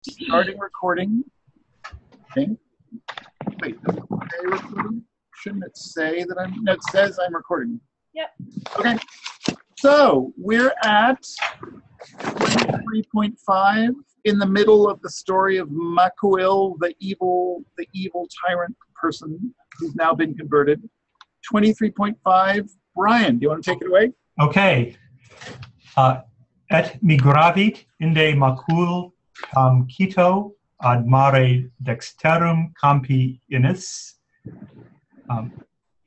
Starting recording. Okay. Wait, does it say recording? Shouldn't it say that I'm, no, it says I'm recording. Yep. Okay. So we're at 23.5 in the middle of the story of Makuil, the evil tyrant person who's now been converted. 23.5. Brian, do you want to take it away? Okay. Et migravit inde Makul Quito ad mare dexterum campi innis.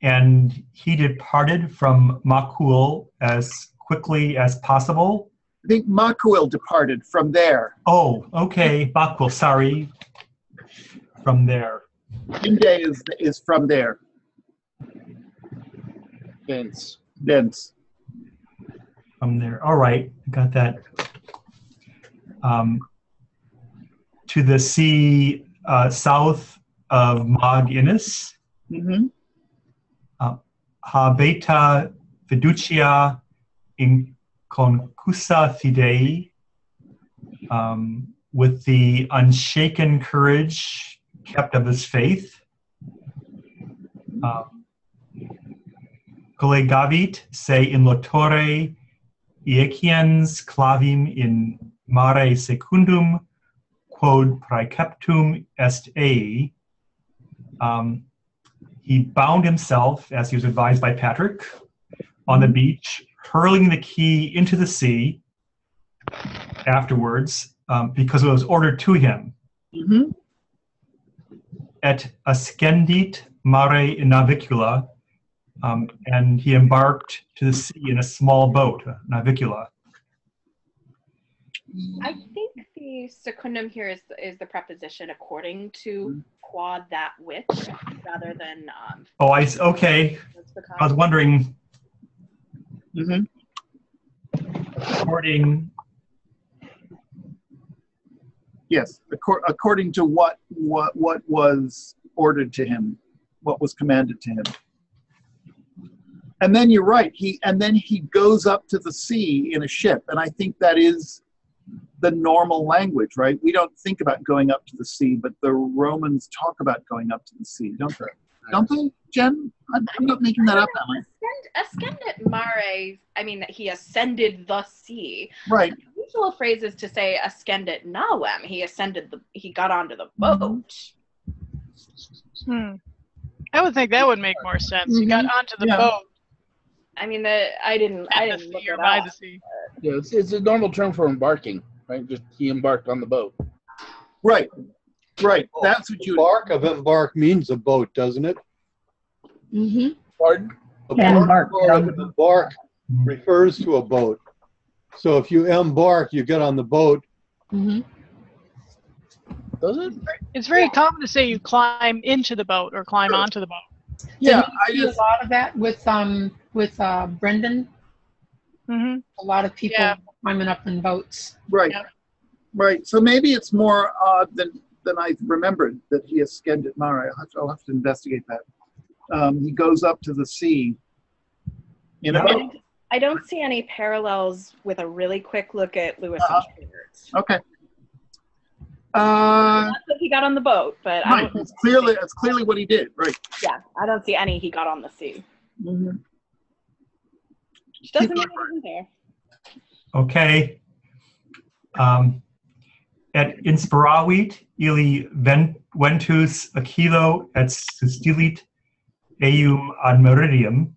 And he departed from Makul as quickly as possible. I think Makuil departed from there. Oh, okay. Makul, sorry. From there. Inde is from there. Thence. From there. All right. Got that. To the sea south of Mag Innis. Mm-hmm. Habeta fiducia in concussa fidei, with the unshaken courage kept of his faith. Collegavit se in lotore iequiens clavim in mare secundum quod praeceptum est ei. He bound himself, as he was advised by Patrick, on the beach, hurling the key into the sea afterwards, because it was ordered to him. Mm-hmm. Et ascendit mare navicula, and he embarked to the sea in a small boat, a navicula. I think the secundum here is the preposition according to quad that which, rather than Okay. I was wondering. Mm-hmm. According. Yes, according to what was ordered to him, what was commanded to him. And then you're right. He goes up to the sea in a ship, and I think that is the normal language, right? We don't think about going up to the sea, but the Romans talk about going up to the sea, don't they? Don't they, Jen? I'm not making that up, am I? Ascendit mare, I mean, he ascended the sea. Right. The usual phrase is to say ascendit navem. He got onto the boat. I would think that would make more sense. He got onto the boat. I mean, I didn't look it by up. the sea. Yeah, it's a normal term for embarking, right? Just he embarked on the boat. Right. That's what you. Bark of embark means a boat, doesn't it? Mm-hmm. Pardon? Embark refers to a boat. So if you embark, you get on the boat. Mm-hmm. Does it? It's very common to say you climb into the boat or climb onto the boat. Yeah, I see a lot of that with Brendan. Mm-hmm. A lot of people climbing up in boats. Right. Yeah. Right. So maybe it's more odd than I remembered that he ascended mare. I'll have to investigate that. He goes up to the sea. You know. I don't see any parallels with a really quick look at Lewis and Schwartz. Okay. Not that he got on the boat, but right. It's clearly what he did. Right. Yeah, I don't see any he got on the sea. Mm-hmm. Which doesn't mean anything there. Okay. Et inspiravit ili ventus aquilo et sustilit eum ad meridium,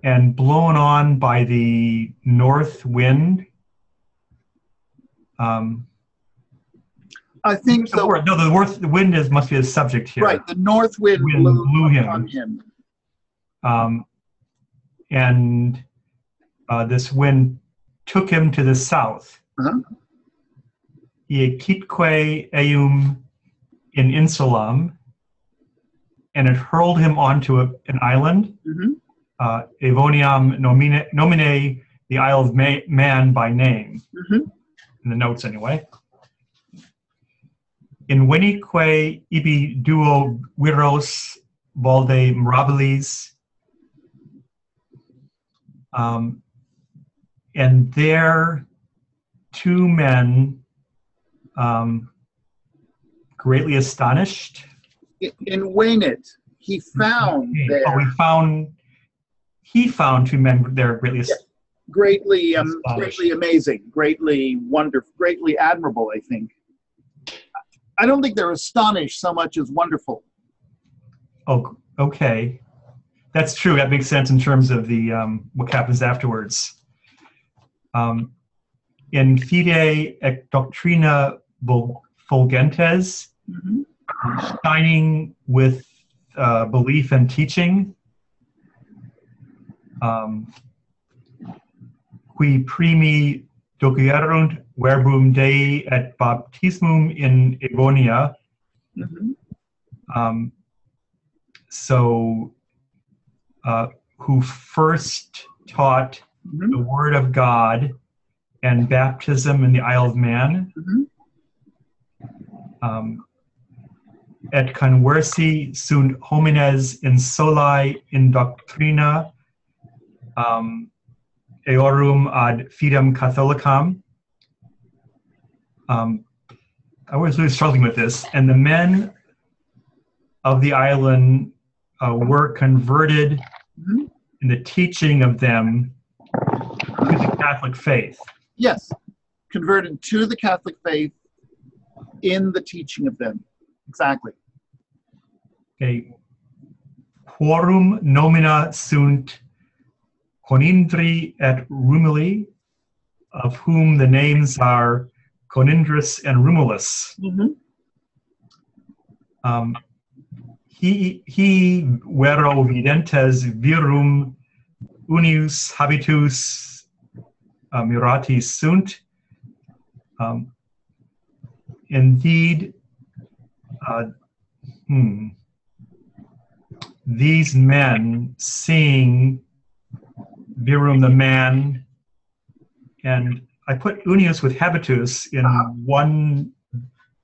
and blown on by the north wind. I think so. The wind must be the subject here. Right, the north wind blew him. On him. And this wind took him to the south. Iecitque eum in insulam, and it hurled him onto an island. Avoniam nomine, the Isle of Man by name. In the notes anyway. In venique ibi duo viros valde mirabilis, and there two men greatly astonished. In Waynit, he found there he found two men there greatly greatly astonished. amazing, greatly wonderful, greatly admirable, I think. I don't think they're astonished so much as wonderful. Oh, okay. That's true. That makes sense in terms of the what happens afterwards. In Fide et Doctrina Fulgentes, shining with belief and teaching, qui primi docierunt verbum Dei et baptismum in Evonia. Who first taught the Word of God and baptism in the Isle of Man. Et conversi sunt homines in soli in doctrina eorum ad fidem catholicam. I was really struggling with this. And the men of the island were converted in the teaching of them to the Catholic faith. Yes, converted to the Catholic faith in the teaching of them. Exactly. Okay. Quorum nomina sunt Conindri et Rumuli, of whom the names are Conindrus and Rumulus. He vero videntes virum unius habitus muratis sunt. Indeed, these men, seeing virum the man, and I put unius with habitus in one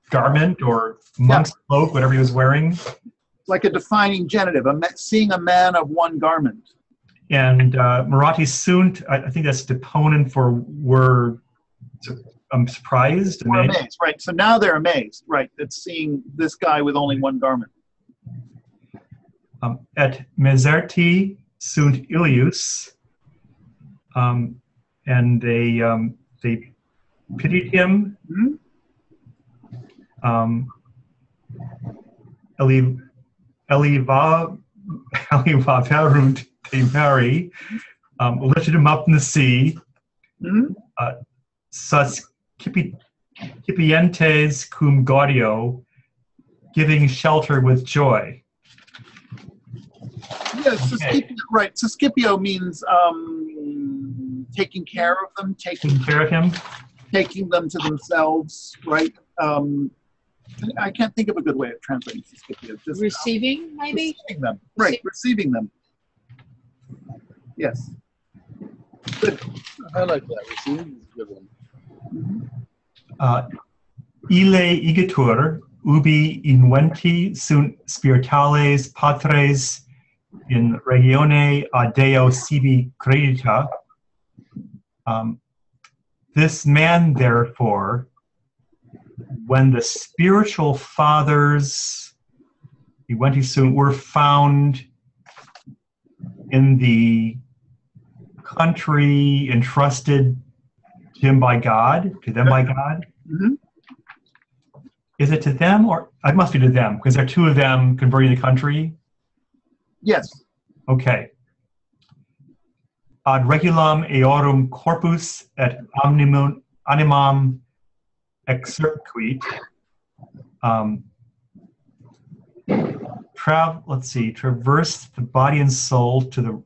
garment or monk's cloak, whatever he was wearing. Like a defining genitive, seeing a man of one garment. And Marathi sunt, I think that's deponent for were surprised. We're amazed, right? So now they're amazed, right? At seeing this guy with only one garment. Et meserti sunt Ilius, and they pitied him. Elivaverunt they marry, lifted him up in the sea. Sus cipientes cum gaudio, giving shelter with joy. Yes, right. Suscipio means taking care of them, taking care of him, taking them to themselves, right? I can't think of a good way of translating Suscipio. Just receiving, maybe? Receiving them, right, receiving them. Yes. Good. I like that. Receiving is a good one. Ille igitur ubi inventi sunt spirituales patres in regione a Deo sibi credita. This man, therefore, when the spiritual fathers were found in the country entrusted to them by God, Is it to them, or it must be to them, because there are two of them converting the country? Yes. Okay. Ad regulam eorum corpus et animam exerquit. Traverse the body and soul to the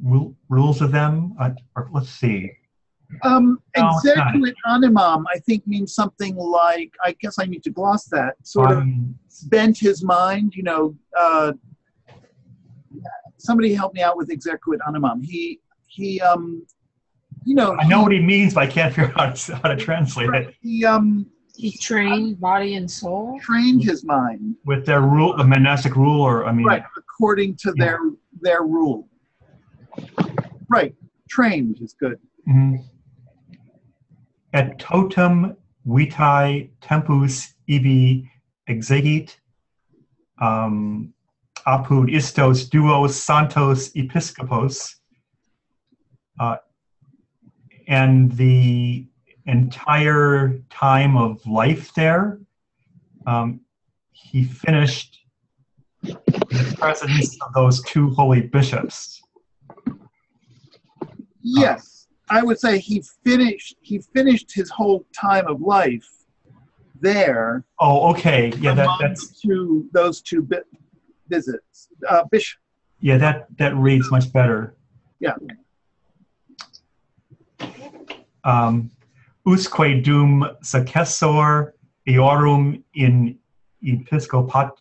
rules of them. Let's see. Exerquit animam, I think, means something like, I guess I need to gloss that, sort of bent his mind, somebody help me out with exerquit animam. He I know what he means, but I can't figure out how to translate it. He trained body and soul? Trained his mind. With their rule, the monastic rule, or, Right, according to their rule. Right, trained is good. et totum vitae tempus ibi exegit apud istos duos santos episcopos, and the entire time of life there, he finished in the presence of those two holy bishops. Yes, I would say he finished his whole time of life there. Oh, okay. Yeah, that's those two visits. Bishop. Yeah, that reads much better. Yeah. Usque dum successor eorum in episcopatu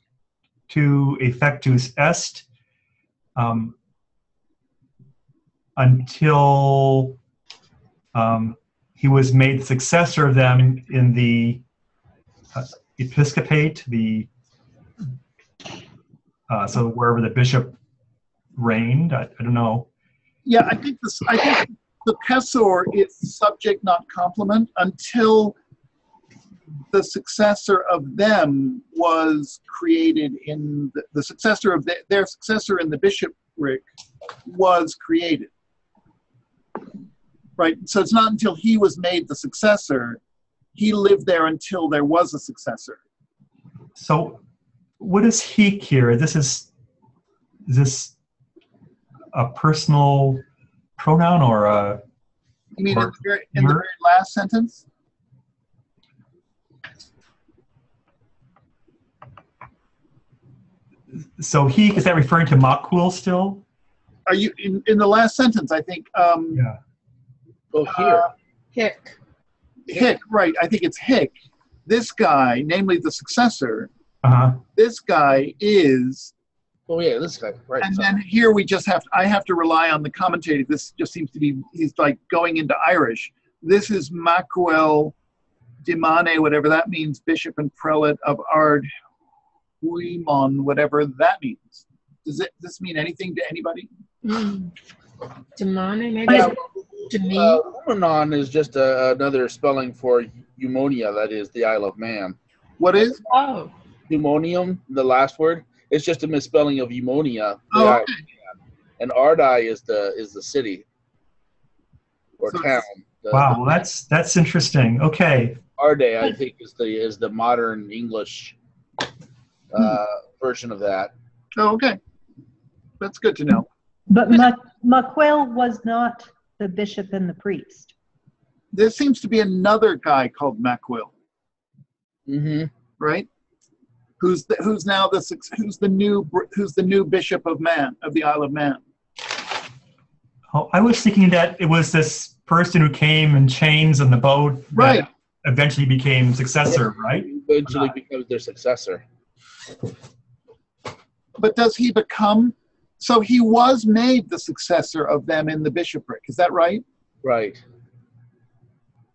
effectus est, until he was made successor of them in the episcopate, so wherever the bishop reigned. I don't know. Yeah, I think the successor is subject, not complement, until the successor of them was created in the successor of their successor in the bishopric was created. Right, so it's not until he was made the successor, he lived there until there was a successor. So what is he here? Is this a personal pronoun or a... You mean in the very last sentence? So is that referring to Makul still? Are you in the last sentence? I think. Yeah. Oh, here. Hick, right. I think it's Hick. This guy, namely the successor, this guy is... Oh, yeah, this guy. Right. And then here I have to rely on the commentator. This just seems to be, he's like going into Irish. This is Macuel Dimane, whatever that means, bishop and prelate of Ard Huimon, whatever that means. Does this mean anything to anybody? Demone, maybe to me. Humanon is just another spelling for eumonia, that is the Isle of Man. What is? Oh. Eumonium, the last word, it's just a misspelling of eumonia. Oh, okay. And Ardai is the city or So town. Wow, well, that's interesting. Okay. Ardai, I think, is the modern English version of that. Oh, okay. That's good to know. But Macuel was not the bishop and the priest. There seems to be another guy called Macuel, right? Who's the new bishop of the Isle of Man? Oh, I was thinking that it was this person who came in chains on the boat that eventually became successor, right? Eventually becomes their successor. But does he become? So he was made the successor of them in the bishopric. Is that right? Right.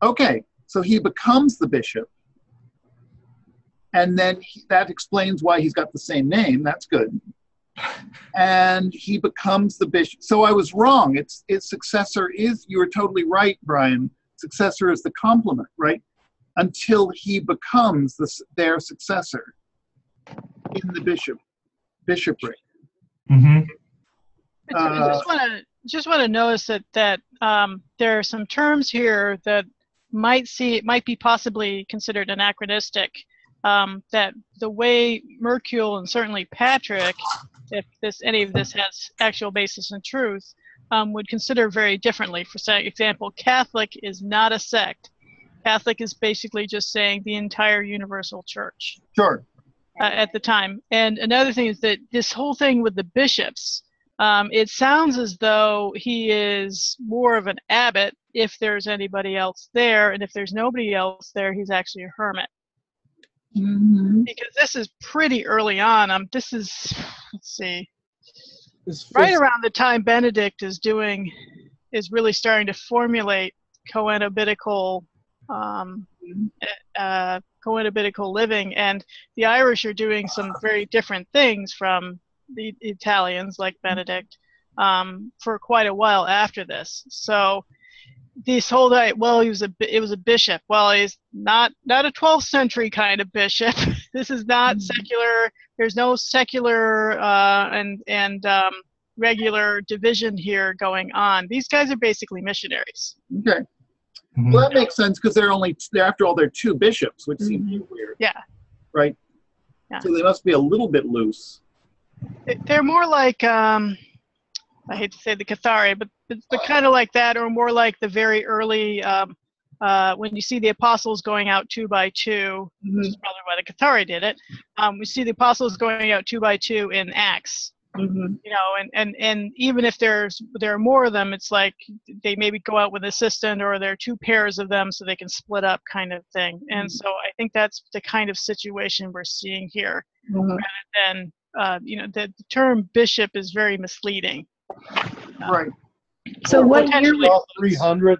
Okay. So he becomes the bishop. And then that explains why he's got the same name. That's good. And he becomes the bishop. So I was wrong. Its successor is, you were totally right, Brian. Successor is the complement, right? Until he becomes their successor in the bishopric. Mm-hmm. I just want to notice that there are some terms here that might be possibly considered anachronistic. That the way Mercule and certainly Patrick, if any of this has actual basis in truth, would consider very differently. For example, Catholic is not a sect. Catholic is basically just saying the entire universal church. Sure. At the time. And another thing is that this whole thing with the bishops, it sounds as though he is more of an abbot if there's anybody else there, and if there's nobody else there, he's actually a hermit. Mm-hmm. Because this is pretty early on. Let's see, right around the time Benedict is really starting to formulate coenobitical living, and the Irish are doing some very different things from the Italians, like Benedict, for quite a while after this. So this whole well, it was a bishop. Well, he's not a 12th century kind of bishop. This is not secular. There's no secular and regular division here going on. These guys are basically missionaries. Okay. Well, that makes sense because after all, they're two bishops, which seems weird. Yeah. Right? Yeah. So they must be a little bit loose. They're more like, I hate to say the Cathari, but kind of like that, or more like the very early, when you see the apostles going out 2 by 2, which is probably why the Cathari did it. We see the apostles going out 2 by 2 in Acts. You know, and even if there are more of them, it's like they maybe go out with an assistant, or there are 2 pairs of them so they can split up, kind of thing. And so I think that's the kind of situation we're seeing here, rather than you know, the term bishop is very misleading. Right. So what year? About 300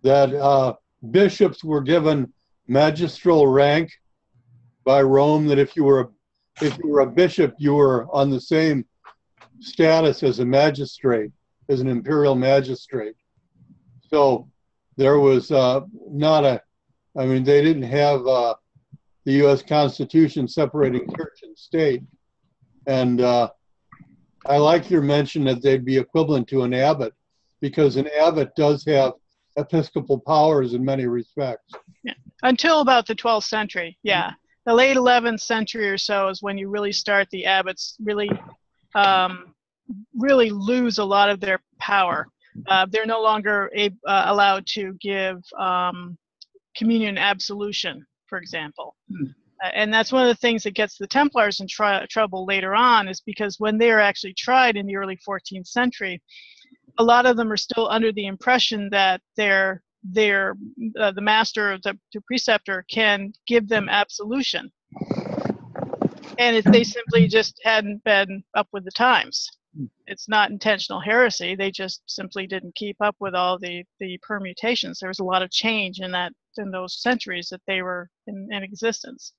that bishops were given magistral rank by Rome. That if you were a bishop, you were on the same status as a magistrate, as an imperial magistrate. So there was not a, I mean, they didn't have the U.S. Constitution separating church and state. And I like your mention that they'd be equivalent to an abbot, because an abbot does have episcopal powers in many respects. Yeah. Until about the 12th century, yeah. The late 11th century or so is when you really start the abbots really lose a lot of their power. They're no longer allowed to give communion absolution, for example. And that's one of the things that gets the Templars in trouble later on, is because when they are actually tried in the early 14th century, a lot of them are still under the impression that the master, the preceptor, can give them absolution, and they simply just hadn't been up with the times. It's not intentional heresy; they just simply didn't keep up with all the permutations. There was a lot of change in those centuries that they were in existence.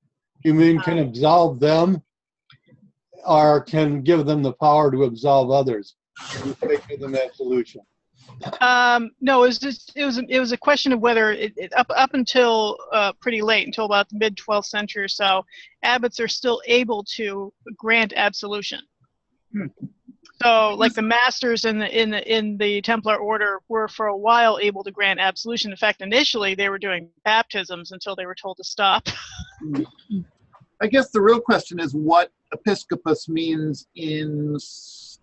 You mean can absolve them, or can give them the power to absolve others? You give them absolution. No, it was a question of whether up until pretty late, until about the mid 12th century or so, abbots are still able to grant absolution. So, like the masters in the Templar order were for a while able to grant absolution. In fact, initially they were doing baptisms until they were told to stop. I guess the real question is what episcopus means in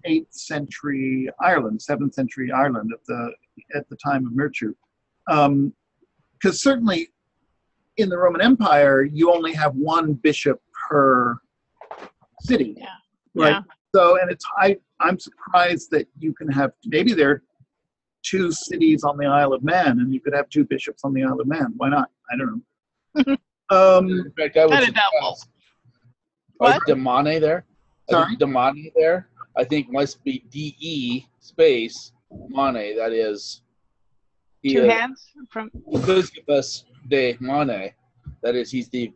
8th century Ireland, 7th century Ireland at the time of Merciu. Because certainly in the Roman Empire, you only have one bishop per city, right? Yeah. So, and I'm surprised that you can have, maybe there are 2 cities on the Isle of Man, and you could have 2 bishops on the Isle of Man. Why not? I don't know. In fact, I would Kind of doubtful. What? Demane there? Sorry? Demane there? I think must be DE space Mane. That is 2 hands from Episcopus de Mane. That is, he's the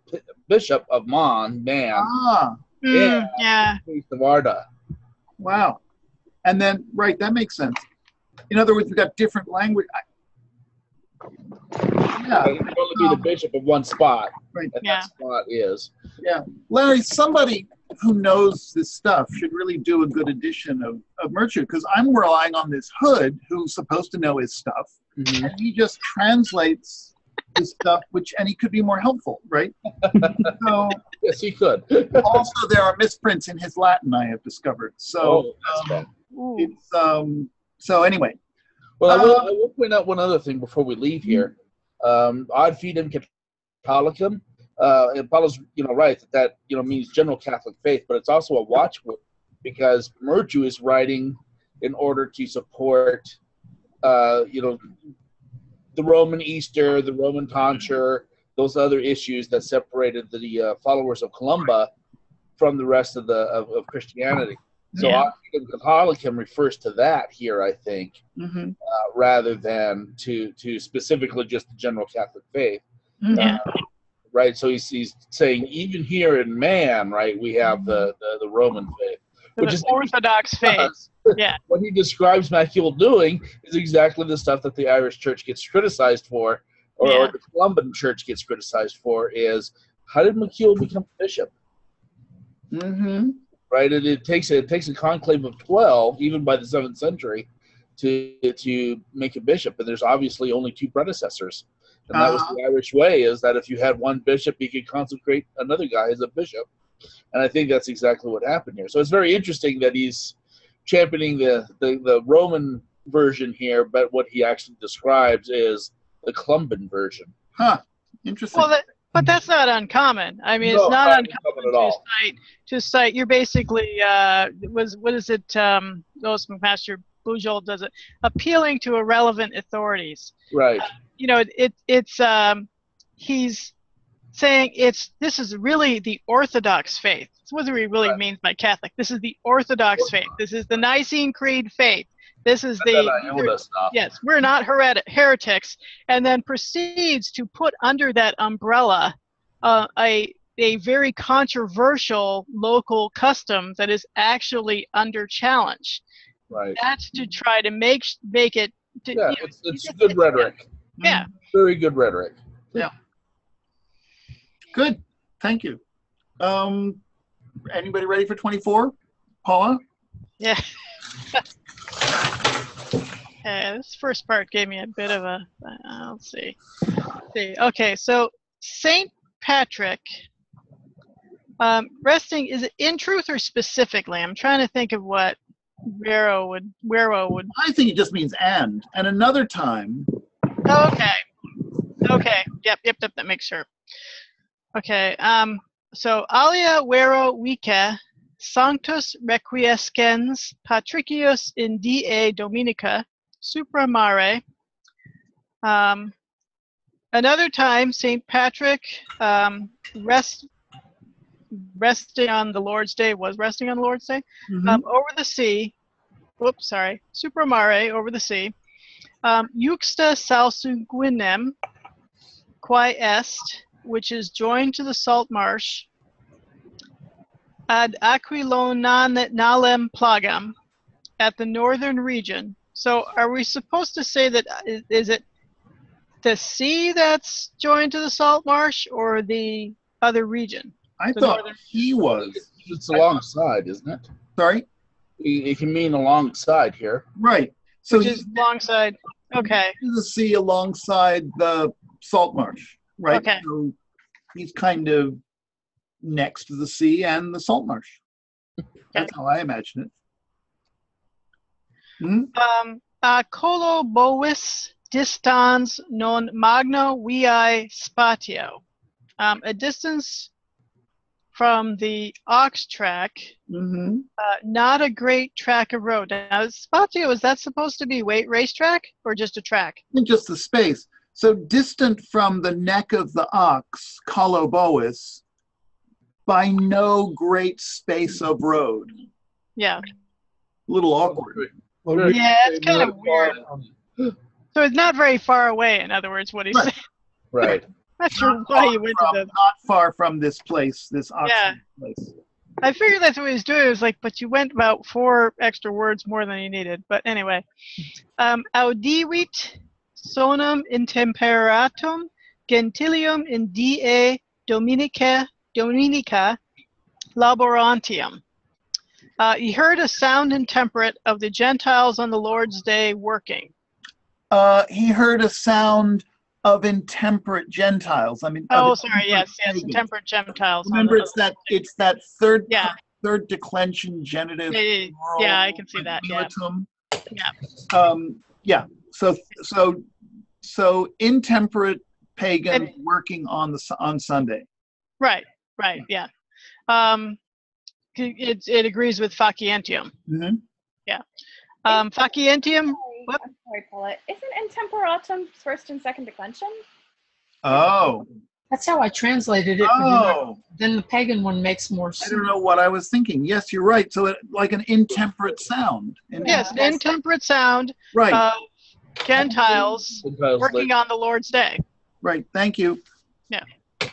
bishop of Man. Ah, yeah. Priest of Arda. wow. And then, right, that makes sense. In other words, we've got different language. Yeah. He can only be the bishop of one spot. Right. And Yeah. that spot is. Yeah. Larry, somebody who knows this stuff should really do a good edition of Merciu, because I'm relying on this Hood who's supposed to know his stuff, and he just translates his stuff, and he could be more helpful, right? So Yes, he could. also there are misprints in his Latin, I have discovered. So that's bad. it's so anyway. Well, I will point out one other thing before we leave here. Ad fidem Catholicum. It follows, right, that means general Catholic faith, but it's also a watchword, because Merciu is writing in order to support, the Roman Easter, the Roman tonsure, those other issues that separated the followers of Columba from the rest of Christianity. So Ad fidem Catholicum refers to that here, I think, rather than to specifically just the general Catholic faith. Yeah. Right, so he's saying even here in Man, right, we have the Roman faith. Which the is Orthodox faith. Yeah. What he describes MacEwl doing is exactly the stuff that the Irish Church gets criticized for, or the Columban Church gets criticized for, is how did MacEwl become bishop? Mm-hmm. Right? It takes a conclave of 12, even by the 7th century, to make a bishop, and there's obviously only 2 predecessors. And that was the Irish way, is that if you had one bishop, you could consecrate another guy as a bishop. And I think that's exactly what happened here. So it's very interesting that he's championing the Roman version here, but what he actually describes is the Columban version. Huh. Interesting. Well, but that's not uncommon. I mean, it's not uncommon at all. to cite. You're basically what is it? Lois McMaster Bujold does it, appealing to irrelevant authorities. Right. He's saying this is really the Orthodox faith. That's what he really means by Catholic. This is the Orthodox faith. This is the Nicene Creed faith. This is yes, we're not heretics, and then proceeds to put under that umbrella a very controversial local custom that is actually under challenge. Right. That's to try to make it. It's good rhetoric. Yeah. Very good rhetoric. Yeah. Good. Thank you. Anybody ready for 24? Paula? Yeah. This first part gave me a bit of a. Let's see. Okay, so Saint Patrick. Resting, is it in truth or specifically? I'm trying to think of what Wero would. I think it just means and another time. Okay. Yep. That makes sure. Okay. So alia Wero Vice Sanctus requiescens Patricius in die Dominica supra mare. Another time, Saint Patrick resting on the Lord's Day, over the sea. Whoops, sorry. Supra mare, over the sea. Juxta Salsuguinem, quae est, which is joined to the salt marsh. Ad Aquilonalem plagam, at the northern region. So are we supposed to say that, is it the sea that's joined to the salt marsh, or the other region? I thought he was. It's alongside, isn't it? Sorry? It can mean alongside here. Right. So which is alongside. Okay. The sea alongside the salt marsh, right? Okay. So he's kind of next to the sea and the salt marsh. That's how I imagine it. Colo bovis distans non magno viae spatio. A distance from the ox track, not a great track of road. Now, spatio, is that supposed to be racetrack or just a track? Just the space. So distant from the neck of the ox, colo bovis, by no great space of road. Yeah. A little awkward. Yeah, it's kind of weird. So it's not very far away, in other words, what he's saying. Right. Not sure why he went to the... Not far from this place, this oxen place. I figured that's what he was doing. It was like, but you went about 4 extra words more than you needed. But anyway. Audivit sonum intemperatum gentilium in die Dominica laborantium. He heard a sound intemperate of the Gentiles on the Lord's Day working. He heard a sound of intemperate Gentiles. I mean. Yes, intemperate Gentiles. Remember, it's that third declension genitive. Yeah, I can see that. Yeah. So intemperate pagans working on Sunday. Right. Yeah. It agrees with Facientium. Mm-hmm. Yeah. Facientium. I'm sorry, Paula. Isn't intemperatum first and second declension? Oh. That's how I translated it. Oh. Then the pagan one makes more sense. I don't know what I was thinking. Yes, you're right. So like an intemperate sound. Yes, an intemperate sound. Right. Gentiles working on the Lord's Day. Right. Thank you. Yeah. Okay.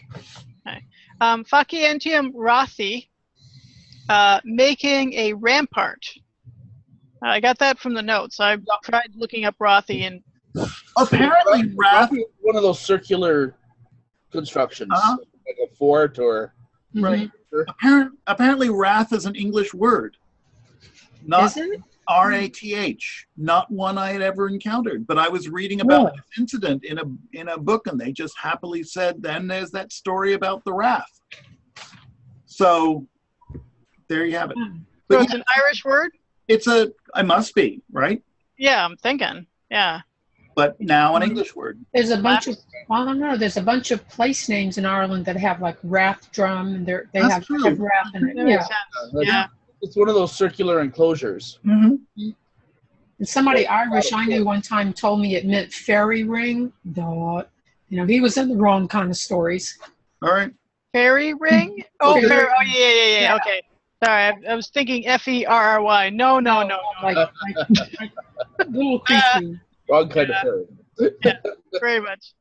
Facientium rathi. making a rampart. I got that from the notes. I tried looking up Rothy, and Apparently, Wrath. One of those circular constructions, like a fort or. Right. Apparently, wrath is an English word. Not Is it? R-A-T-H. Not one I had ever encountered. But I was reading about this incident in a book, and they just happily said, then there's that story about the wrath. So there you have it. So it's an Irish word? I must be, right? Yeah, I'm thinking. Yeah. But now an English word. There's a bunch of, I don't know, there's a bunch of place names in Ireland that have like Rathdrum, and they That's have true. Wrath in it. That makes Yeah. sense. Yeah. It's one of those circular enclosures. Mm-hmm. And somebody Irish I knew one time told me it meant fairy ring. He was in the wrong kind of stories. All right. Fairy ring? Oh, Okay. fairy. Oh, yeah. Okay. Sorry, I was thinking F-E-R-R-Y. No. Like little creepy. Wrong kind of fairy. Very much.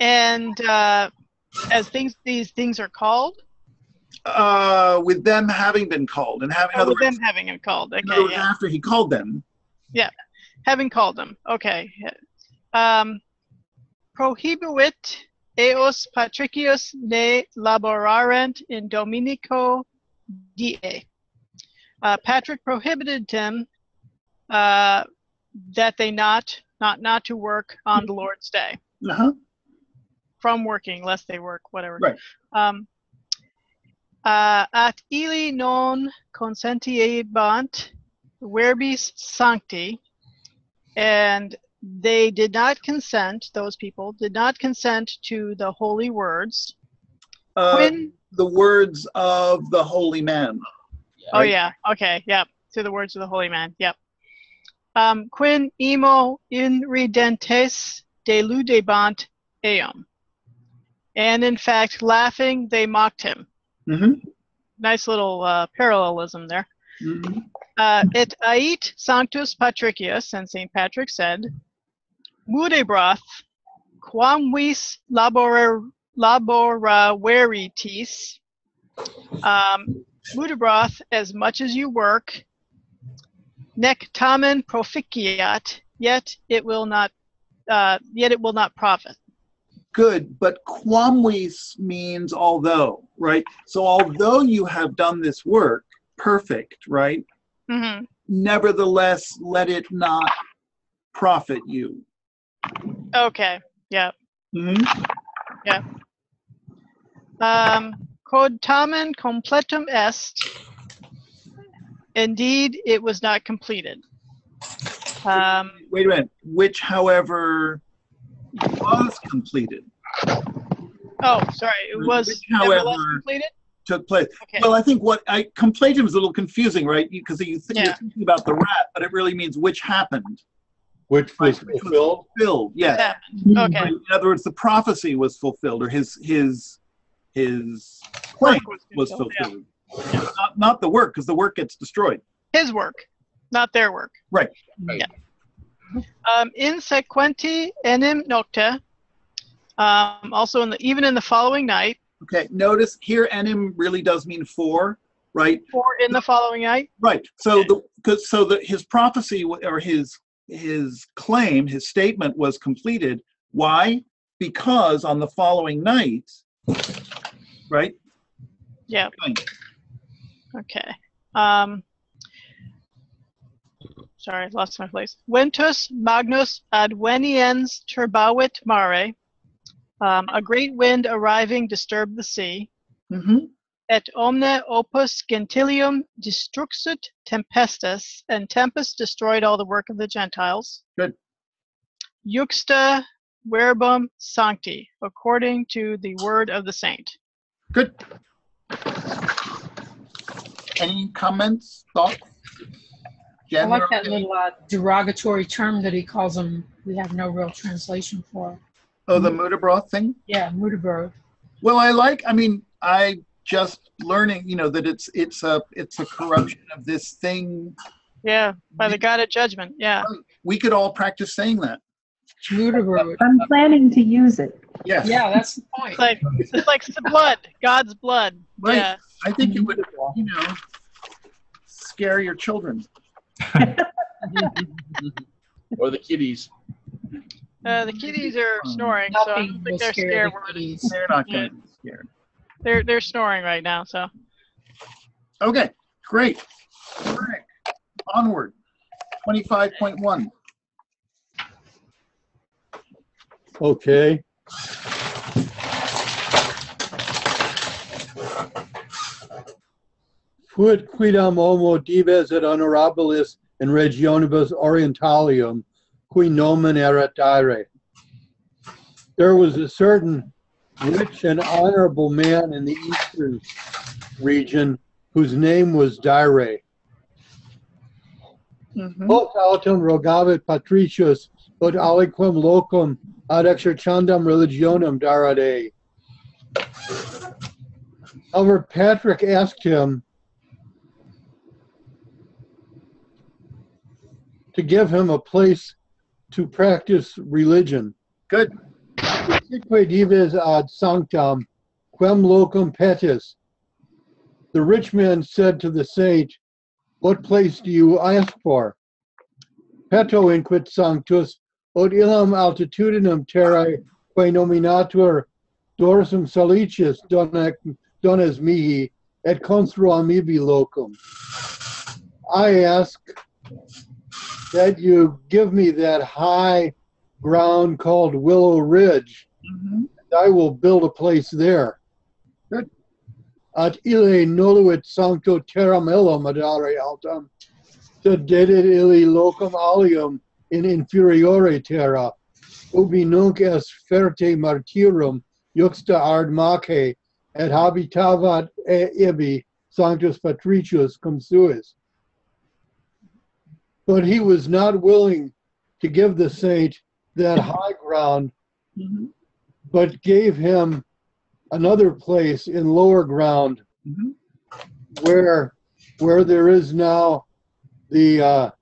And as these things are called? With them having been called and having With them having been called. Okay, in other words, yeah. after he called them. Yeah, having called them. Okay. Prohibuit eos patricios ne laborarent in dominico die. Patrick prohibited them that they not to work on the Lord's day. Uh-huh. From working, lest they work, whatever. Right. At ili non consentiebant verbis sancti, and they did not consent, those people did not consent to the holy words. The words of the holy man. Oh, yeah. Okay. Yep. To the words of the holy man. Yep. Quin imo inridentes deludebant eum. And in fact, laughing, they mocked him. Mm-hmm. Nice little parallelism there. Mm-hmm. Et ait sanctus patricius, and St. Patrick said, Mudebroth, quam vis labora veritis, Mudebroth, as much as you work, nec tamen proficiat, yet it will not profit. Good, but quamvis means although, right? So although you have done this work, perfect, right? Mm-hmm. Nevertheless, let it not profit you. Okay. Yeah. Mm-hmm. Yeah. Quod tamen completum est. Indeed, it was not completed. Wait a minute. Which, however, was completed. Oh, sorry. It was Which, nevertheless however, completed? took place. Okay. Well, I think completum is a little confusing, right? Because you're thinking about the rat, but it really means which happened. Which was Right, fulfilled. Fulfilled, yes. Happened. Okay. Right. In other words, the prophecy was fulfilled, or his claim was fulfilled. Yeah. Not the work, because the work gets destroyed. His work, not their work. Right. Yeah. In sequenti enim nocte, also even in the following night. Okay. Notice here, enim really does mean for, right? Or in the following night. Right. So his prophecy or his claim, his statement was completed. Why? Because on the following night, right? Yeah. Okay. Sorry, lost my place. Ventus magnus adveniens turbavit mare. A great wind arriving disturbed the sea. Mm-hmm. Et omne opus gentilium destruxit tempestus, and tempest destroyed all the work of the Gentiles. Good. Juxta verbum sancti, according to the word of the saint. Good. Any comments, thoughts? I like that little derogatory term that he calls them. We have no real translation for. Oh, the Mudebroth thing? Yeah, Muderbroth. Well, I just learning, that it's a corruption of this thing. Yeah, by the God of judgment. Yeah. We could all practice saying that. Muderbroth. I'm planning to use it. Yes. Yeah, that's the point. It's like the blood, God's blood. Right. Yeah. I think it would, scare your children. Or the kiddies. The kitties are snoring, so I don't think they're scared. They're not going to be scared. They're snoring right now, so. Okay, great. Rick, onward. 25.1. Okay. Fuit quidam homo dives et honorabilis in regionibus orientalium, qui nomen erat dire. There was a certain rich and honorable man in the eastern region whose name was Dire. Post autem rogavit patricius ut aliquem locum ad exercendam religionem darade. However, Patrick asked him to give him a place to practice religion. Good. Sique dives ad sanctam, quem locum petis. The rich man said to the saint, "What place do you ask for?" Peto inquit sanctus, ut illam altitudinem terrae quae nominatur dorsum salicius dones mihi et construam ibi locum. I ask that you give me that high ground called Willow Ridge, and I will build a place there. Good. At ille noluit sancto terram illum adare altam, sed dedit ille locum alium in inferiore terra, ubi nunc est ferte martyrum juxta ard mace, et habitavat ibi sanctus patricius cum suis. But he was not willing to give the saint that high ground, but gave him another place in lower ground, where there is now the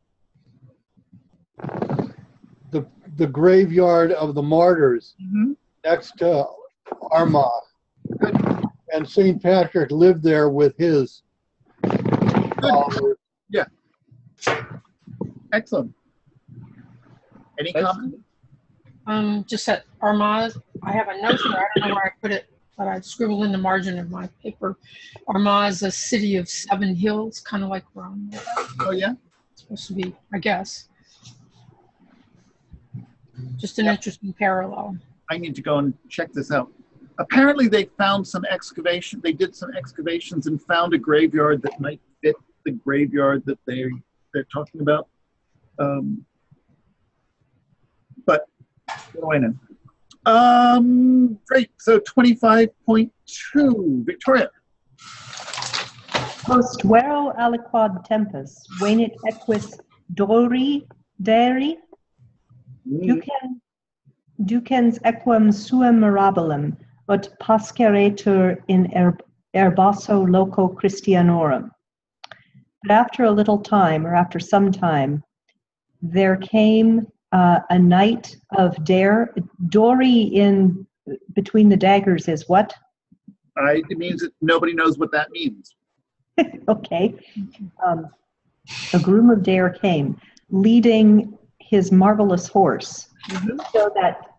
graveyard of the martyrs next to Armagh. And St. Patrick lived there with his followers. Yeah. Excellent. Any comment? Just at Armagh, I have a note here. I don't know where I put it, but I scribbled in the margin of my paper. Armagh is a city of 7 hills, kind of like Rome. Oh, yeah? It's supposed to be, I guess. Just an interesting parallel. I need to go and check this out. Apparently they found some excavation. They did some excavations and found a graveyard that might fit the graveyard that they're talking about. But what do I know? Great. So 25.2, Victoria. Post vero aliquad tempus, venit equis dori deri, ducens equum suum mirabilum, ut pasceretur in herbaso loco Christianorum. But after a little time, or after some time, there came a knight of Dare. Dori in between the daggers is what? It means that nobody knows what that means. Okay. A groom of Dare came, leading his marvelous horse, so that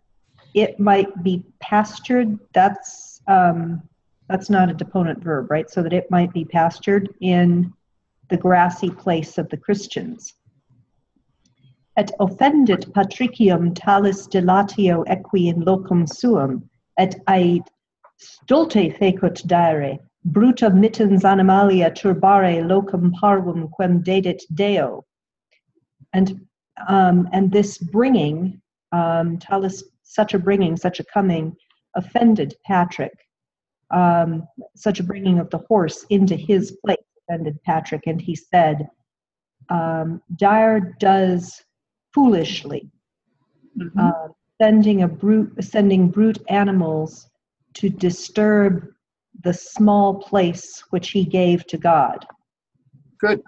it might be pastured. That's not a deponent verb, right? So that it might be pastured in the grassy place of the Christians. Et offendit patricium talis dilatio equi in locum suum, et ait stulte fecut dire, bruta mittens animalia turbare locum parvum quem dedit Deo. And this bringing, such a coming, offended Patrick. Such a bringing of the horse into his place offended Patrick, and he said, Dire does foolishly, sending brute animals to disturb the small place which he gave to God. Good.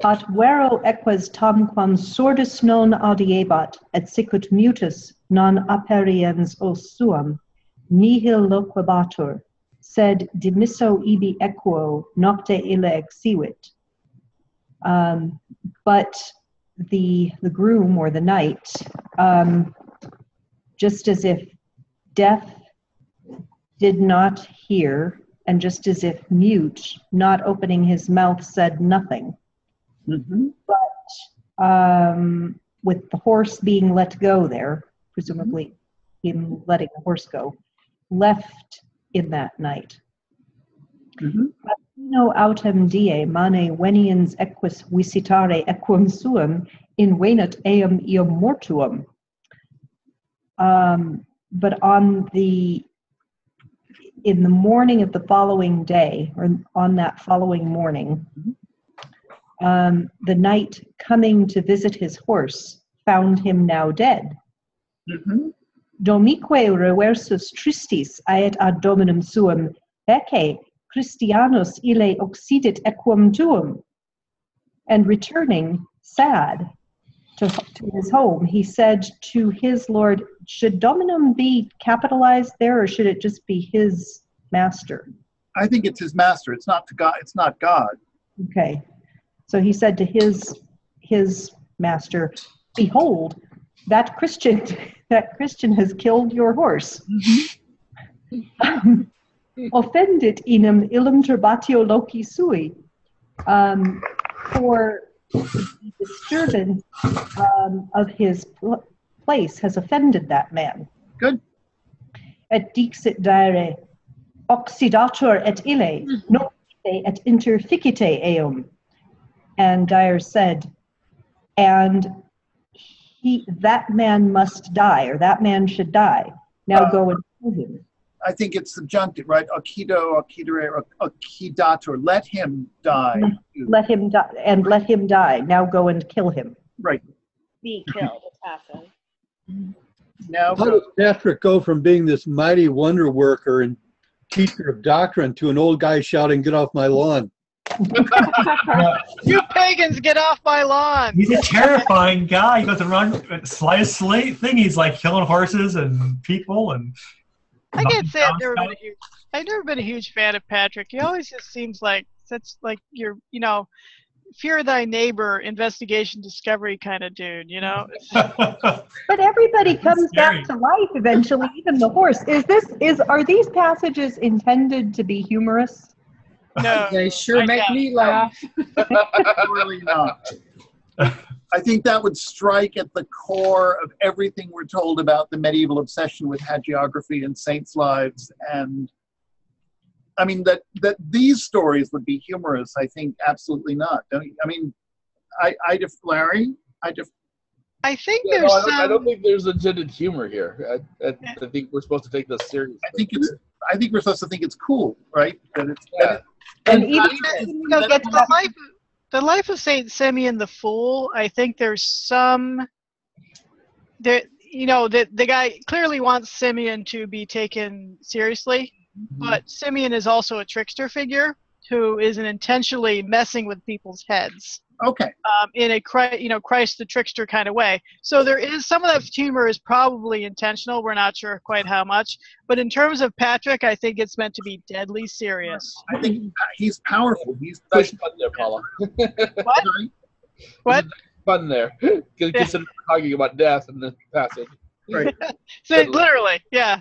At vero eques tamquam sordus non audiebat, et sicut mutus non apperiens os suam, nihil loquabatur, sed dimisso ibi equo nocte ille exivit. But the groom or the knight, just as if deaf did not hear, and just as if mute, not opening his mouth, said nothing. Mm-hmm. But with the horse being let go there, presumably him letting the horse go, left in that night. Mm-hmm. No autem die mane veniens equus visitare equum suum invenit eum eum mortuum. But in the morning of the following day, or on that following morning, the knight coming to visit his horse found him now dead. Mm-hmm. Domique reversus tristis aet ad dominum suum, ecce Christianus ille occidit equum tuum. And returning sad to his home, he said to his lord, should dominum be capitalized there, or should it just be his master? I think it's his master. It's not to God. It's not God. Okay. So he said to his master, behold, that Christian has killed your horse. Offendit inum illum turbatio loci sui, for the disturbance of his place has offended that man. Good. Et dixit dire, occidatur et ille, nocte et interficite eum. And Dyer said, and that man must die, or that man should die. Now go and kill him. I think it's subjunctive, right? Occido, occidere, occidatur. Let him die. Let him die, and let him die. Now go and kill him. Right. Be killed. It's passive. Now How does Patrick go from being this mighty wonder worker and teacher of doctrine to an old guy shouting, "Get off my lawn"? You pagans, get off my lawn! He's a terrifying guy. He goes around slice slate thing. He's like killing horses and people and. I can't say I've never been a huge fan of Patrick. He always just seems like such like your, fear thy neighbor, investigation discovery kind of dude, But everybody comes back to life eventually, even the horse. Are these passages intended to be humorous? No. They sure make me laugh. Really not. I think that would strike at the core of everything we're told about the medieval obsession with hagiography and saints' lives. And I mean, that these stories would be humorous, I think absolutely not. Don't you? I mean, Larry? I think Yeah, there's I don't think there's intended humor here. I think we're supposed to take this seriously. I think we're supposed to think it's cool, right? That it's And even the life of Saint Simeon the Fool, I think there's some the guy clearly wants Simeon to be taken seriously, but Simeon is also a trickster figure who is intentionally messing with people's heads. Okay. In a Christ the trickster kind of way. So there is some of that humor is probably intentional. We're not sure quite how much, but in terms of Patrick, I think it's meant to be deadly serious. I think he's powerful. He's Nice fun there, Paula. What? What? Fun there. Because talking about death in the passage. Right. So literally, yeah.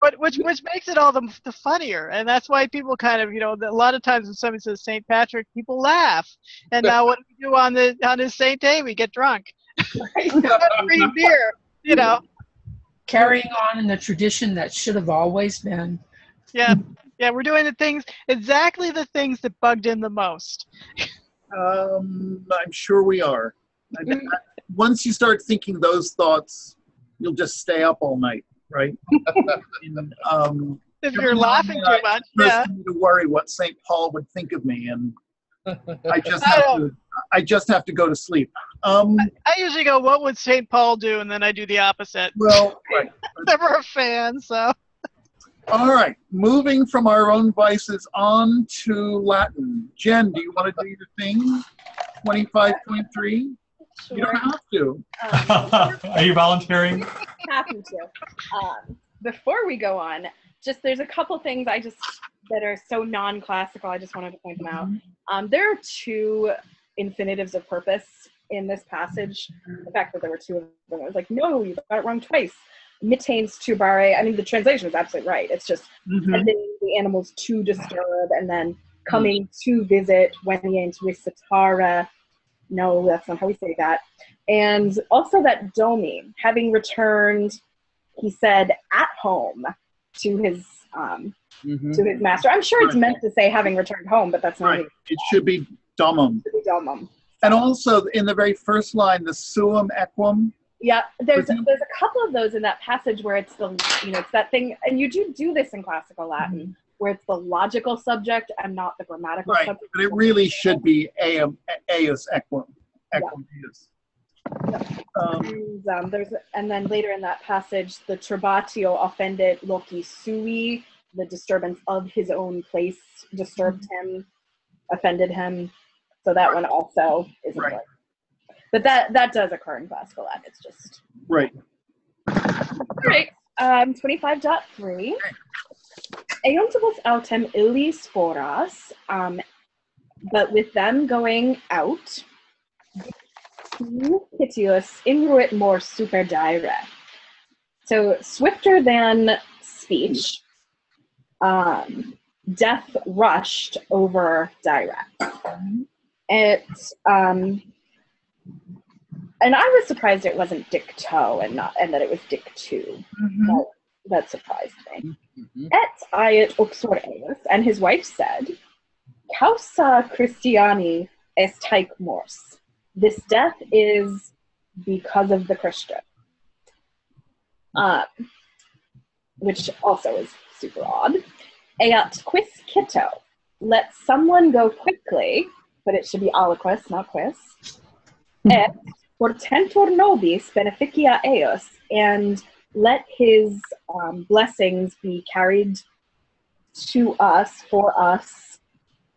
But which makes it all the funnier, and that's why people kind of a lot of times when somebody says St. Patrick, people laugh. And now what do we do on his Saint Day? We get drunk, free beer, Carrying on in the tradition that should have always been. Yeah, we're doing exactly the things that bugged him the most. I'm sure we are. Once you start thinking those thoughts, you'll just stay up all night. Right. If you're laughing too much, yeah. To worry what St. Paul would think of me, and I just have to go to sleep. I usually go, "What would St. Paul do?" and then I do the opposite. Well, right. Never a fan, so. All right, moving from our own vices on to Latin. Jen, do you want to do your thing? 25.3. You Sure. don't have to. Are you volunteering? Happen to. Before we go on, there's a couple things that are so non-classical. I just wanted to point them out. There are two infinitives of purpose in this passage. The fact that there were two of them, I was like, no, you got it wrong twice. Mitains tubare. I mean, the translation is absolutely right. It's just sending the animals to disturb and then coming to visit when he ain't visitara. No, that's not how we say that. And also that Domi, having returned, he said, at home to his master. I'm sure it's meant to say having returned home, but that's not Right. It should be domum. domum. And also in the very first line, the suum equum. Yeah, there's a couple of those in that passage where it's it's that thing, and you do this in classical Latin, where it's the logical subject and not the grammatical Right, subject. but it really should be eius equum. Equum eius. And then later in that passage, the turbatio offended loci sui, the disturbance of his own place disturbed him, offended him. So that one also isn't right. But that does occur in classical Latin. It's just right. All right. 25.3. Eontibus autem illis foras, but with them going out, Hitius ingruit more super dire. So swifter than speech, death rushed over dire. And I was surprised it wasn't dicto and that it was dictu. That surprised me. Et iet uxor eius, and his wife said, Causa Christiani est haec mors. This death is because of the Christian. Which also is super odd. Eat quis cito. Let someone go quickly, but it should be aliquis, not quis. Et portentur nobis beneficia eos, and let his blessings be carried to us, for us.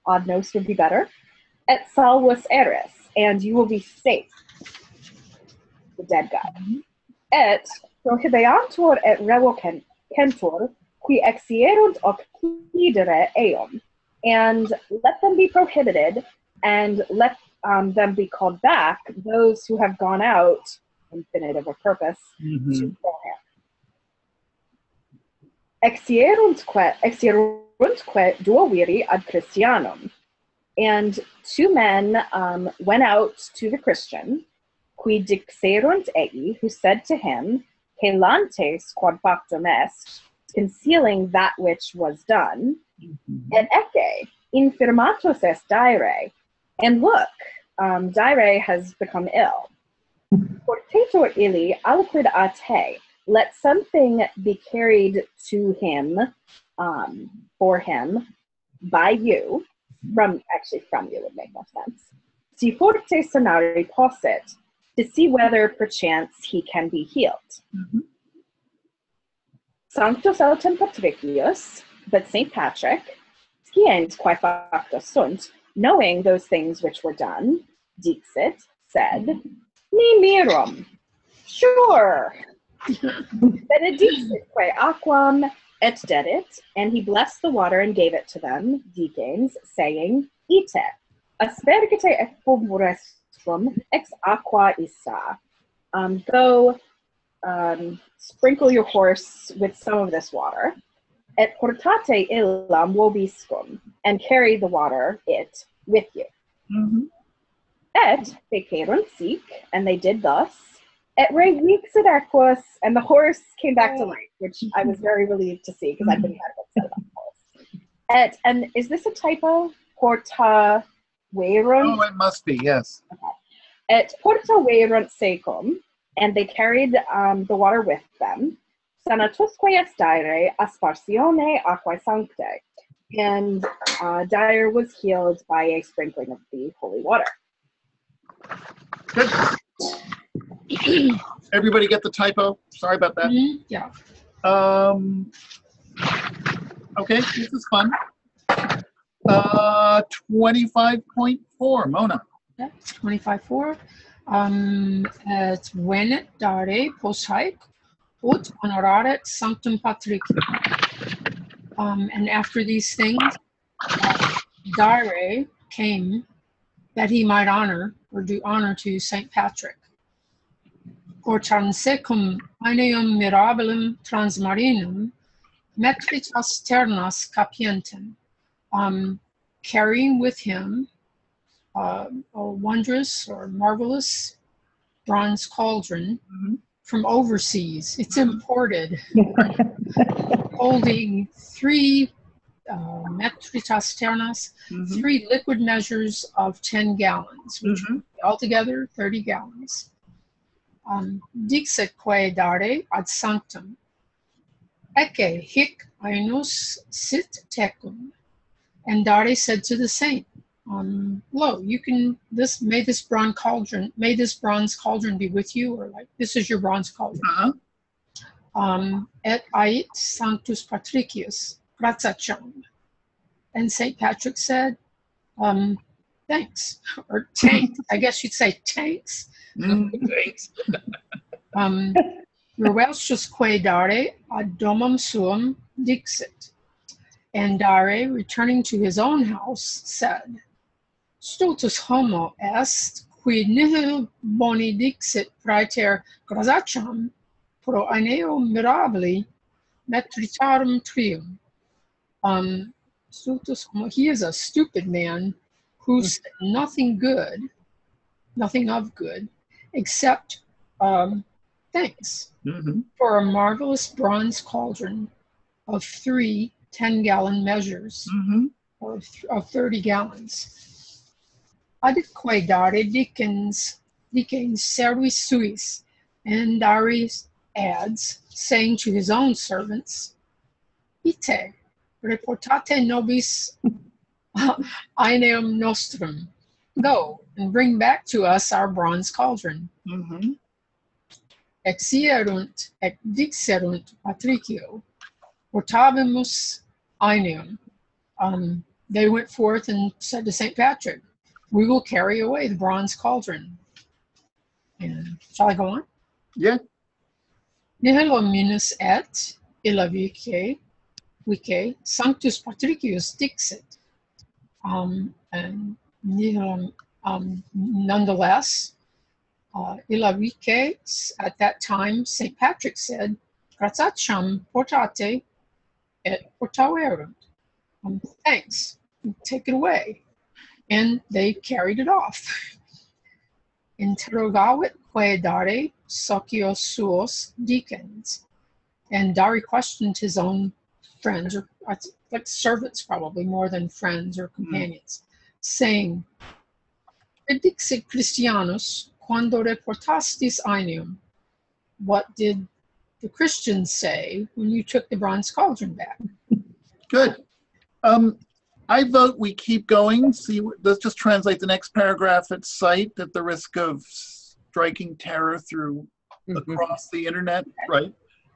Ad nos would be better. Et salvus eris, and you will be safe. The dead guy. Et prohibeantur et revocentur, qui exierunt occidere eum, and let them be prohibited, and let them be called back, those who have gone out, infinitive of purpose, to him. Exieruntque duo viri ad Christianum, and two men went out to the Christian, qui dixerunt ei, who said to him, Helantes quod factum est, concealing that which was done, and ecce, infirmatus est dire, and look, dire has become ill. Portator illi aliquid a te, let something be carried to him, for him, by you, from you would make more sense. Si forte sanari possit, to see whether perchance he can be healed. Sanctus autem Patricius, but St. Patrick, sciens quae facta sunt, knowing those things which were done, dixit, said, Mi mirum, sure. Benedixit quae aquam et dedit, and he blessed the water and gave it to them, deacons, saying, Ite, aspergite equum ex aqua issa. Go sprinkle your horse with some of this water. Et portate illam vobiscum, and carry the water, it, with you. Et fecerunt sic, and they did thus. Et revixit equus, and the horse came back to life, which I was very relieved to see, because I've been kind of upset about the horse. And is this a typo? Porta verunt? Oh, it must be, yes. Okay. Et porta verunt secum, and they carried the water with them. Sanatusque est dire asparsione aquae sanctae, and Dire was healed by a sprinkling of the holy water. Good. Everybody get the typo? Sorry about that. Yeah. Okay, this is fun. 25.4, Mona. Yeah, 25.4. Et venet dare post haec, ut honoraret sanctum Patricium. And after these things, Dare came that he might honor or do honor to Saint Patrick. Portansecum aeneum mirabilum transmarinum metritas ternas capientem, carrying with him a wondrous or marvelous bronze cauldron from overseas. It's imported, holding 3 metritas ternas, 3 liquid measures of 10 gallons, which altogether 30 gallons. Dixit quae dare ad sanctum, ecce hic aenus sit tecum. And Dare said to the saint, lo, you can may this bronze cauldron be with you, or like this is your bronze cauldron. Et ait sanctus Patricius gratacem. And Saint Patrick said, thanks, or tanks. I guess you'd say tanks. Thanks. Reveltius quae Dare ad domum suum dixit. And Dare, returning to his own house, said, Stultus homo est, qui nihil boni dixit praeter gratiam pro aeneo mirabili metritarum trium. Stultus homo, he is a stupid man who said nothing of good, except thanks for a marvelous bronze cauldron of 3 10-gallon measures, or of 30 gallons. Adquae Dare dicens servis suis, and Dare adds, saying to his own servants, Ite, reportate nobis aeneum nostrum, go and bring back to us our bronze cauldron. Exierunt, et dixerunt Patricio, portabimus aeneum. They went forth and said to St. Patrick, we will carry away the bronze cauldron. And shall I go on? Yeah. Nihil minus et illa vice sanctus Patricius dixit. And nihil, nonetheless, illa vice, at that time, St. Patrick said, gratiam portate et portaverunt. Thanks, take it away. And they carried it off. Interrogavit quae Dare socios suos dicens. And Dare questioned his own friends, or like servants probably, more than friends or companions, saying, Dixit Christianus quando reportastis aeneum. What did the Christians say when you took the bronze cauldron back? Good. I vote we keep going. See, let's just translate the next paragraph at sight at the risk of striking terror through across the internet, right?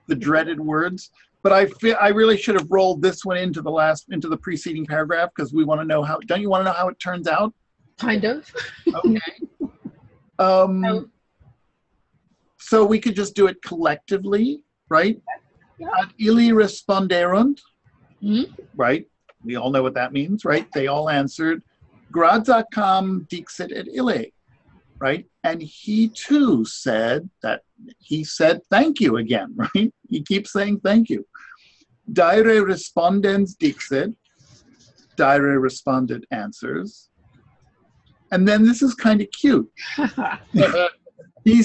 The dreaded words. But I really should have rolled this one into the preceding paragraph, because we want to know how. Don't you want to know how it turns out? Kind of. Okay. So we could just do it collectively, right? Yeah. Ad illi responderunt, right? We all know what that means, right? They all answered, gradzacam dixit et ille, right? And he too said thank you again, right? He keeps saying thank you. Dire respondens dixit, dire responded answers. And then this is kind of cute. He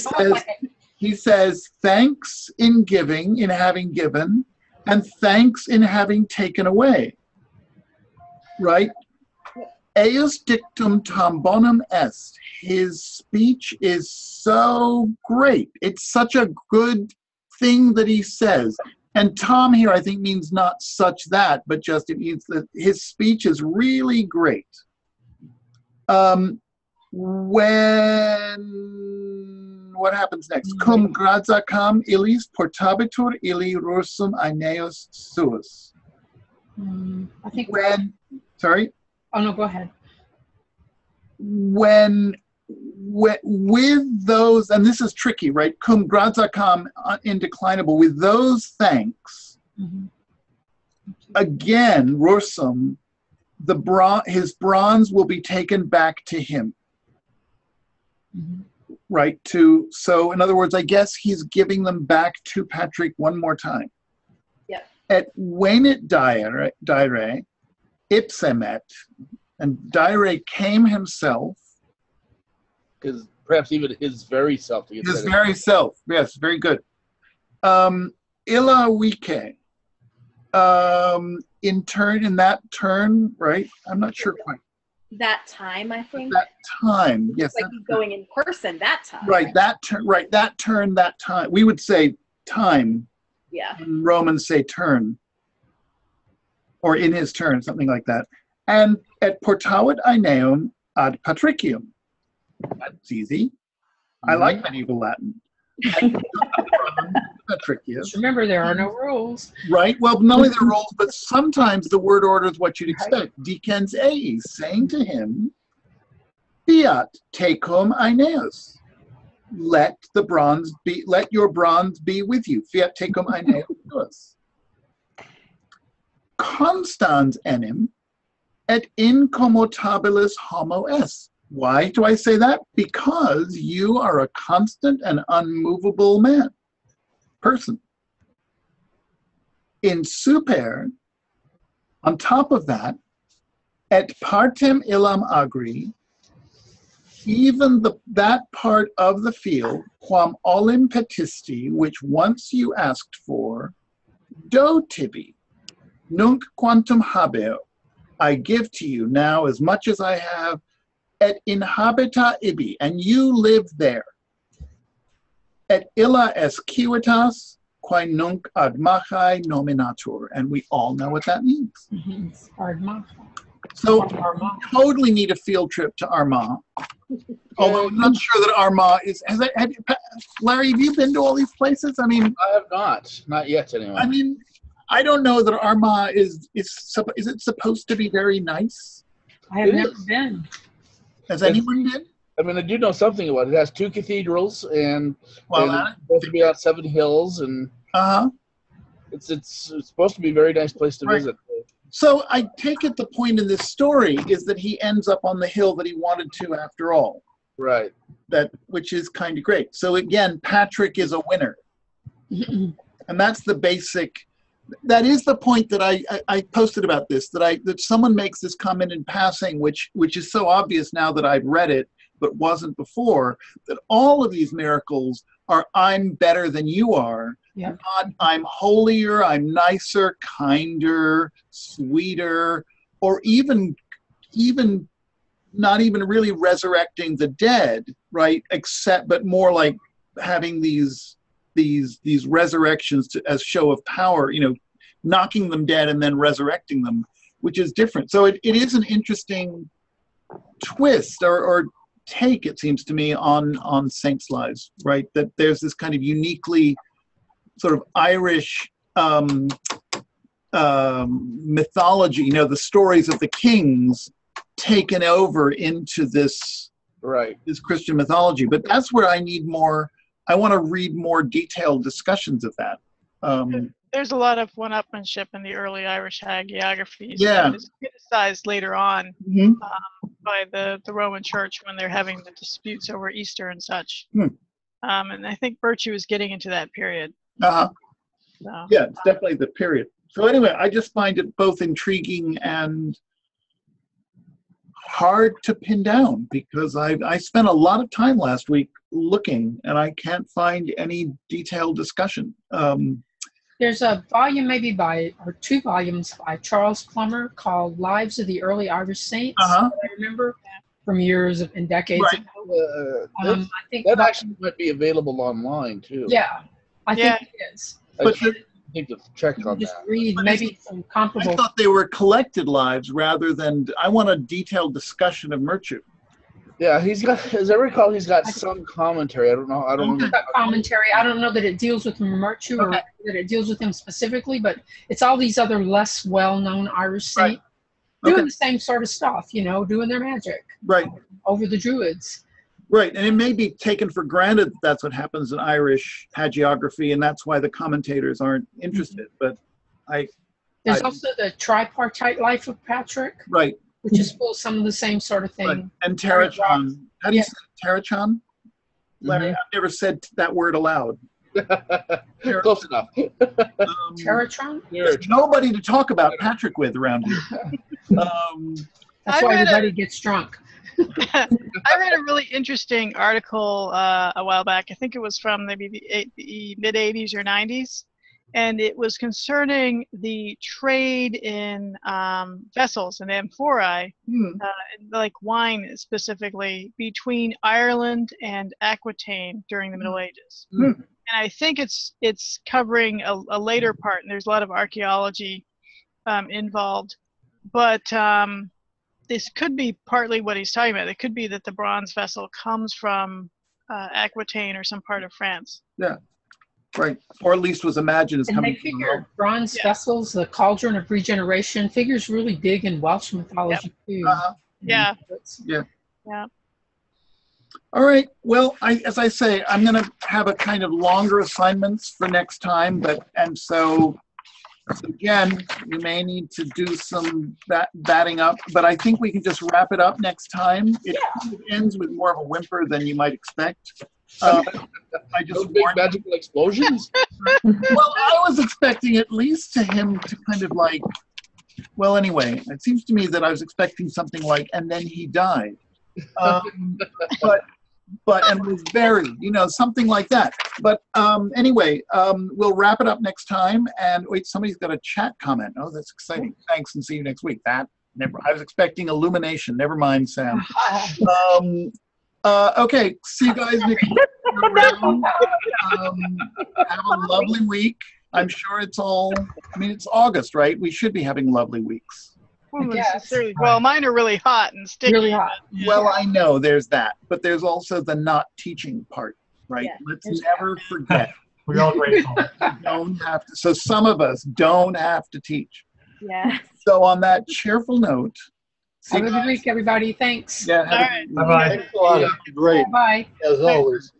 says thanks in giving, in having given, and thanks in having taken away. Right? Eius dictum tam bonum est. His speech is so great. It's such a good thing that he says. And Tom here, I think, means not such that, but just it means that his speech is really great. What happens next? Cum gradzacam illis portabitur illi rursum aeneus suus. I think Sorry? Oh, no, go ahead. When with those, and this is tricky, right? Cum gradzakam indeclinable. With those thanks, again, Rorsum, his bronze will be taken back to him. Right, so in other words, I guess he's giving them back to Patrick one more time. Yeah. Et venit dire ipsemet, and dire came himself. Because perhaps even his very self. His very self, yes, very good. Illa wike, in that turn, right? I'm not sure quite. That time, I think. That time, yes. Like he's going in person that time. Right, that turn, that time. We would say time. Yeah. And Romans say turn. Or in his turn, something like that. And at portavit aeneum ad patricium. That's easy. I like medieval Latin. Just remember, there are no rules. Right. Well, not only the rules, but sometimes the word order is what you'd expect. Dicens eis, saying to him, fiat tecum aeneus. Let your bronze be with you. Fiat tecum aeneus. Constans enim et incommutabilis homo est. Why do I say that? Because you are a constant and unmovable person. In super, on top of that, et partem illam agri, even that part of the field, quam olim petisti, which once you asked for, do tibi, nunc quantum habeo, I give to you now as much as I have, et inhabita ibi, and you live there. Et illa es civitas, quae nunc ad machai nominatur. And we all know what that means. So you totally need a field trip to Armagh. Although I'm not sure that Armagh is. Larry, have you been to all these places? I mean, I have not yet anyway. I mean, I don't know that Armagh is it supposed to be very nice? I have never been. Has anyone been? I mean, I do know something about it. It has 2 cathedrals and it's supposed to be on 7 hills, and it's supposed to be a very nice place to visit. So I take it the point in this story is that he ends up on the hill that he wanted to after all. Right. Which is kind of great. So again, Patrick is a winner. And that's the basic, that is the point that I posted about this, that someone makes this comment in passing, which is so obvious now that I've read it, but wasn't before, that all of these miracles are I'm better than you are. Yep. Not I'm holier, I'm nicer, kinder, sweeter, or even not even really resurrecting the dead, right? But more like having these resurrections as show of power, knocking them dead and then resurrecting them, which is different. So it is an interesting twist or take, it seems to me, on saints' lives, right? That there's this kind of uniquely sort of Irish mythology, the stories of the kings taken over into this Christian mythology. But that's where I need more. I want to read more detailed discussions of that. There's a lot of one-upmanship in the early Irish hagiographies. Yeah. It's criticized later on by the Roman Church when they're having the disputes over Easter and such. And I think Virtue is getting into that period. So. Yeah, it's definitely the period. So anyway, I just find it both intriguing and hard to pin down because I spent a lot of time last week looking and I can't find any detailed discussion. There's a volume or 2 volumes by Charles Plummer called Lives of the Early Irish Saints. I remember from years and decades ago. I think that actually might be available online too. Yeah, I think it is. But I need to check on just that. read maybe some comparable. I thought they were collected lives rather than. I want a detailed discussion of Murchuk. Yeah, he's got. As I recall, he's got some commentary. I don't know. I don't know. Commentary. I don't know that it deals with Murchuk or that it deals with him specifically, but it's all these other less well-known Irish saints doing the same sort of stuff. Doing their magic. Right. Over the Druids. Right, and it may be taken for granted that that's what happens in Irish hagiography, and that's why the commentators aren't interested. But There's also the tripartite life of Patrick, right, which is full of some of the same sort of thing. right. And Terrachon. How do you say Terrachon? Larry, I've never said that word aloud. Close enough. Terratron? There's nobody to talk about Patrick with around here. That's why everybody gets drunk. I read a really interesting article a while back. I think it was from maybe the mid 80s or 90s. And it was concerning the trade in vessels and amphorae, like wine specifically, between Ireland and Aquitaine during the Middle Ages. And I think it's covering a later part, and there's a lot of archaeology involved. But this could be partly what he's talking about. It could be that the bronze vessel comes from Aquitaine or some part of France. Yeah. Right, or at least was imagined as and coming they figure bronze vessels, the cauldron of regeneration, figures really big in Welsh mythology too. Yeah. All right. Well, as I say, I'm going to have a kind of longer assignments for next time, so again, we may need to do some batting up, but I think we can just wrap it up next time. It kind of ends with more of a whimper than you might expect. I just Those big magical explosions? Well, I was expecting at least to him to kind of like, well, anyway, it seems to me that I was expecting something like, and then he died. But and was buried, something like that. But anyway, we'll wrap it up next time. And wait, somebody's got a chat comment. Oh, that's exciting. Thanks, and see you next week. I was expecting illumination. Never mind, Sam. Okay, see you guys next week. Have a lovely week. I'm sure it's August, right? We should be having lovely weeks. Well, mine are really hot and sticky. Really hot. Well, I know there's that, but there's also the not teaching part, right? Yeah, Let's never forget. We're all grateful. Don't have to. So some of us don't have to teach. Yeah. So on that cheerful note, have a good week, everybody. Thanks. Yeah. All right. Bye-bye. Thanks a lot. Great, Bye. as always.